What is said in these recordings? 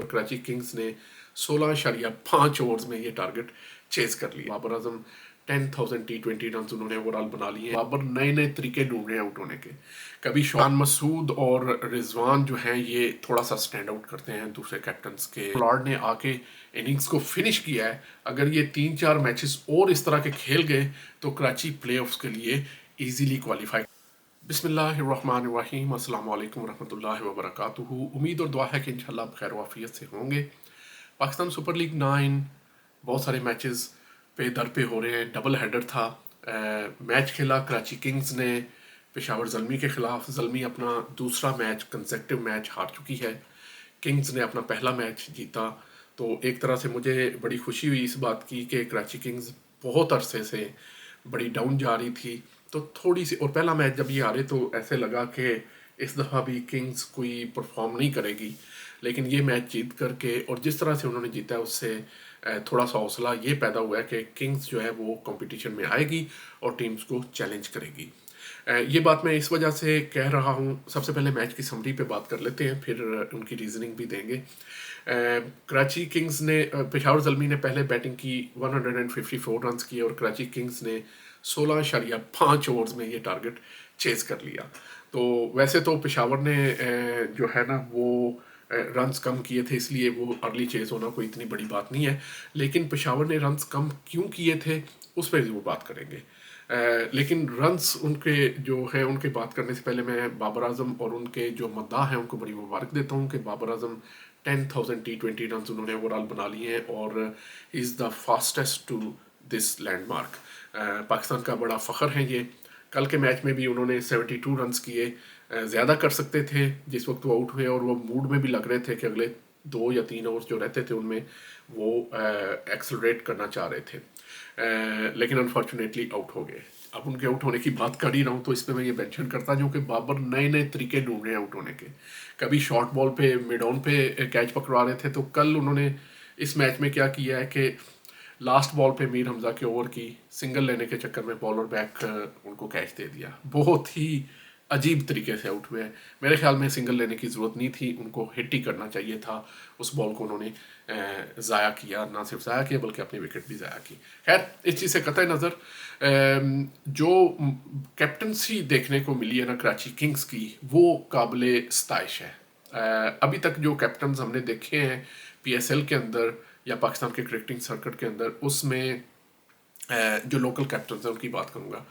Karachi Kings ने 16.5 overs में ये टारगेट चेज कर लिया। बाबर आजम 10,000 T20 रन उन्होंने ओवरऑल बना लिए। बाबर नए नए तरीके ढूंढ रहे हैं आउट होने के। कभी शान मसूद और रिजवान जो हैं ये थोड़ा सा स्टैंड आउट करते हैं दूसरे कैप्टन्स के। लॉर्ड ने आके इनिंग्स को फिनिश किया है। अगर ये 3-4 मैचेस और इस तरह के खेल गए तो कराची प्लेऑफ्स के लिए इजीली क्वालिफाई। बिस्मिल्लाहिर्रहमानिर्रहीम, अस्सलाम वालेकुम वरहमतुल्लाहि वबरकातुहू। उम्मीद और दुआ है कि इंशाल्लाह आप खैर वाफियत से होंगे। पाकिस्तान सुपर लीग 9 बहुत सारे मैचेस पे दर पे हो रहे हैं। डबल हेडर था। मैच खेला कराची किंग्स ने पेशावर ज़ल्मी के ख़िलाफ़। ज़ल्मी अपना दूसरा मैच कंसेक्टिव मैच हार चुकी है। किंग्स ने अपना पहला मैच जीता। तो एक तरह से मुझे बड़ी खुशी हुई इस बात की कि कराची किंग्स बहुत अरसे से बड़ी डाउन जा रही थी। तो थोड़ी सी, और पहला मैच जब ये हारे तो ऐसे लगा कि इस दफ़ा भी किंग्स कोई परफॉर्म नहीं करेगी, लेकिन ये मैच जीत करके और जिस तरह से उन्होंने जीता है उससे थोड़ा सा हौसला ये पैदा हुआ है कि किंग्स जो है वो कंपटीशन में आएगी और टीम्स को चैलेंज करेगी। ये बात मैं इस वजह से कह रहा हूँ। सबसे पहले मैच की समरी पे बात कर लेते हैं, फिर उनकी रीजनिंग भी देंगे। कराची किंग्स ने, पेशावर ज़ल्मी ने पहले बैटिंग की, 154 रन किए और कराची किंग्स ने 16.5 ओवर्स में ये टारगेट चेज कर लिया। तो वैसे तो पेशावर ने जो है ना वो रन्स कम किए थे, इसलिए वो अर्ली चेज होना कोई इतनी बड़ी बात नहीं है। लेकिन पेशावर ने रन्स कम क्यों किए थे उस पर ज़रूर बात करेंगे। लेकिन रन्स उनके जो है उनके बात करने से पहले मैं बाबर आजम और उनके जो मद्दाह हैं उनको बड़ी मुबारक देता हूँ कि बाबर आजम 10,000 T20 रन उन्होंने ओवरऑल बना लिए हैं और is the fastest to this landmark. Pakistan का बड़ा फ़ख्र है ये। कल के मैच में भी उन्होंने 72 रन्स किए। ज़्यादा कर सकते थे जिस वक्त वो आउट हुए, और वो मूड में भी लग रहे थे कि अगले 2 या 3 ओवर्स जो रहते थे उनमें वो एक्सलरेट करना चाह रहे थे। लेकिन अनफॉर्चुनेटली आउट हो गए। अब उनके आउट होने की बात कर ही रहा हूँ तो इसमें मैं ये मेंशन करता हूँ कि बाबर नए नए तरीके ढूंढ रहे हैं आउट होने के। कभी शॉर्ट बॉल पे मिड ऑन पे कैच पकड़वा रहे थे, तो कल उन्होंने इस मैच में क्या किया है कि लास्ट बॉल पे मीर हमजा के ओवर की सिंगल लेने के चक्कर में बॉलर बैक उनको कैच दे दिया। बहुत ही अजीब तरीके से आउट हुए हैं। मेरे ख्याल में सिंगल लेने की ज़रूरत नहीं थी, उनको हिट ही करना चाहिए था। उस बॉल को उन्होंने ज़ाया किया, ना सिर्फ ज़ाया किया बल्कि अपनी विकेट भी ज़ाया की। खैर, इस चीज़ से कतई नज़र जो कैप्टनसी देखने को मिली है ना कराची किंग्स की, वो काबिले सताइश है। अभी तक जो कैप्टन्स हमने देखे हैं PSL के अंदर या पाकिस्तान के क्रिकेटिंग सर्किट के अंदर, उसमें जो लोकल कैप्टन्स हैं उनकी बात करूँगा।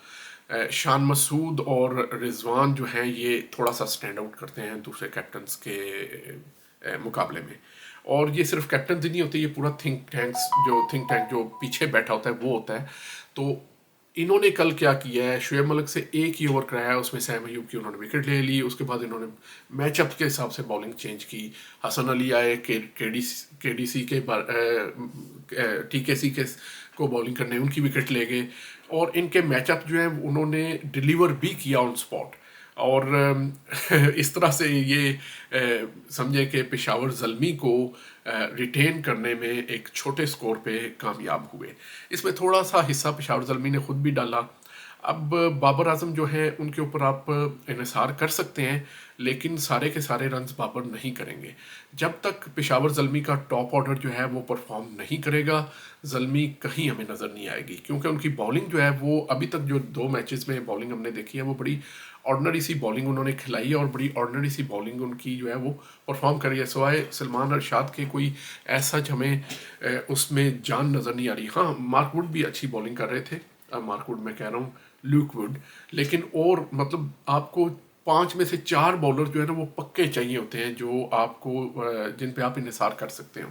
शान मसूद और रिजवान जो हैं ये थोड़ा सा स्टैंड आउट करते हैं दूसरे कैप्टन्स के मुकाबले में। और ये सिर्फ कैप्टन ही नहीं होते, ये पूरा थिंक टैंक जो पीछे बैठा होता है वो होता है। तो इन्होंने कल क्या किया है, शुएब मलिक से एक ही ओवर कराया, उसमें सैम अयूब की उन्होंने विकेट ले ली। उसके बाद इन्होंने मैचअप के हिसाब से बॉलिंग चेंज की। हसन अली आए KDC के TKC के को बॉलिंग करने, उनकी विकेट ले गए और इनके मैचअप जो है उन्होंने डिलीवर भी किया ऑन स्पॉट। और इस तरह से ये समझे कि पेशावर ज़ल्मी को रिटेन करने में एक छोटे स्कोर पे कामयाब हुए। इसमें थोड़ा सा हिस्सा पेशावर ज़ल्मी ने ख़ुद भी डाला। अब बाबर आजम जो है उनके ऊपर आप इन्हिसार कर सकते हैं, लेकिन सारे के सारे रन्स बाबर नहीं करेंगे। जब तक पेशावर ज़ल्मी का टॉप ऑर्डर जो है वो परफॉर्म नहीं करेगा, ज़ल्मी कहीं हमें नज़र नहीं आएगी। क्योंकि उनकी बॉलिंग जो है वो अभी तक जो 2 मैचेस में बॉलिंग हमने देखी है वो बड़ी ऑर्डनरी सी बॉलिंग उन्होंने खिलाई है और बड़ी ऑर्डनरी सी बॉलिंग उनकी जो है वो परफॉर्म करी है। सिवाय सलमान अरशाद के कोई ऐसा हमें उसमें जान नज़र नहीं आ रही। हाँ, मार्क वुड भी अच्छी बॉलिंग कर रहे थे। मार्क वुड मैं कह रहा हूँ, ल्यूक वुड। लेकिन और मतलब आपको 5 में से 4 बॉलर जो है ना वो पक्के चाहिए होते हैं, जो आपको जिन पे आप इन्हिसार कर सकते हो।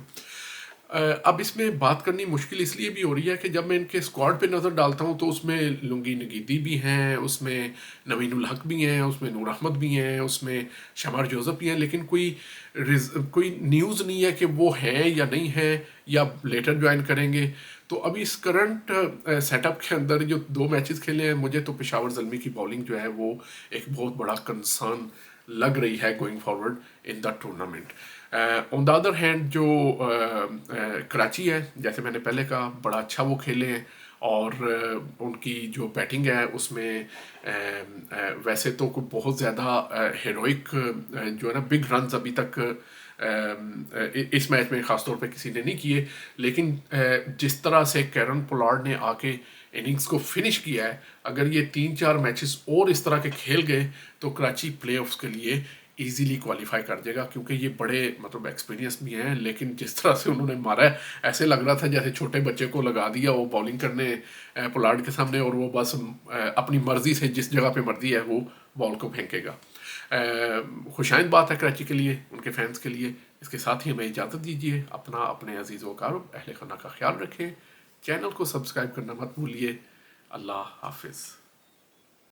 अब इसमें बात करनी मुश्किल इसलिए भी हो रही है कि जब मैं इनके स्क्वाड पे नज़र डालता हूँ तो उसमें लुंगी नगीदी भी हैं, उसमें नवीनुल हक भी हैं, उसमें नूर अहमद भी हैं, उसमें शमार जोसेफ भी हैं, लेकिन कोई न्यूज़ नहीं है कि वो हैं या नहीं है या लेटर ज्वाइन करेंगे। तो अभी इस करंट सेटअप के अंदर जो 2 मैचेस खेले हैं, मुझे तो पेशावर ज़ल्मी की बॉलिंग जो है वो एक बहुत बड़ा कंसर्न लग रही है going forward in the tournament. On the other hand जो कराची है, जैसे मैंने पहले कहा, बड़ा अच्छा वो खेले हैं और उनकी जो बैटिंग है उसमें वैसे तो कोई बहुत ज़्यादा हेरोइक जो है ना बिग रन्स अभी तक اس میچ میں خاص طور پہ کسی نے نہیں کیے، لیکن جس طرح سے کیرن پولارڈ نے آ کے اننگز کو فنش کیا ہے، اگر یہ 3-4 میچز اور اس طرح کے کھیل گئے تو کراچی پلے آفس کے لیے ایزیلی کوالیفائی کر جائے گا، کیونکہ یہ بڑے مطلب ایکسپیرینس بھی ہیں، لیکن جس طرح سے انہوں نے مارا ہے ایسے لگ رہا تھا جیسے چھوٹے بچے کو لگا دیا وہ بالنگ کرنے پولارڈ کے سامنے، اور وہ بس اپنی مرضی سے جس جگہ پہ مرضی ہے وہ بال کو پھینکے گا۔ خوشائند بات ہے کراچی کے لیے، ان کے فینس کے لیے۔ اس کے ساتھ ہی ہمیں اجازت دیجیے، اپنے عزیز و اقارب اہل خانہ کا خیال رکھیں، چینل کو سبسکرائب کرنا مت بھولیے۔ اللہ حافظ۔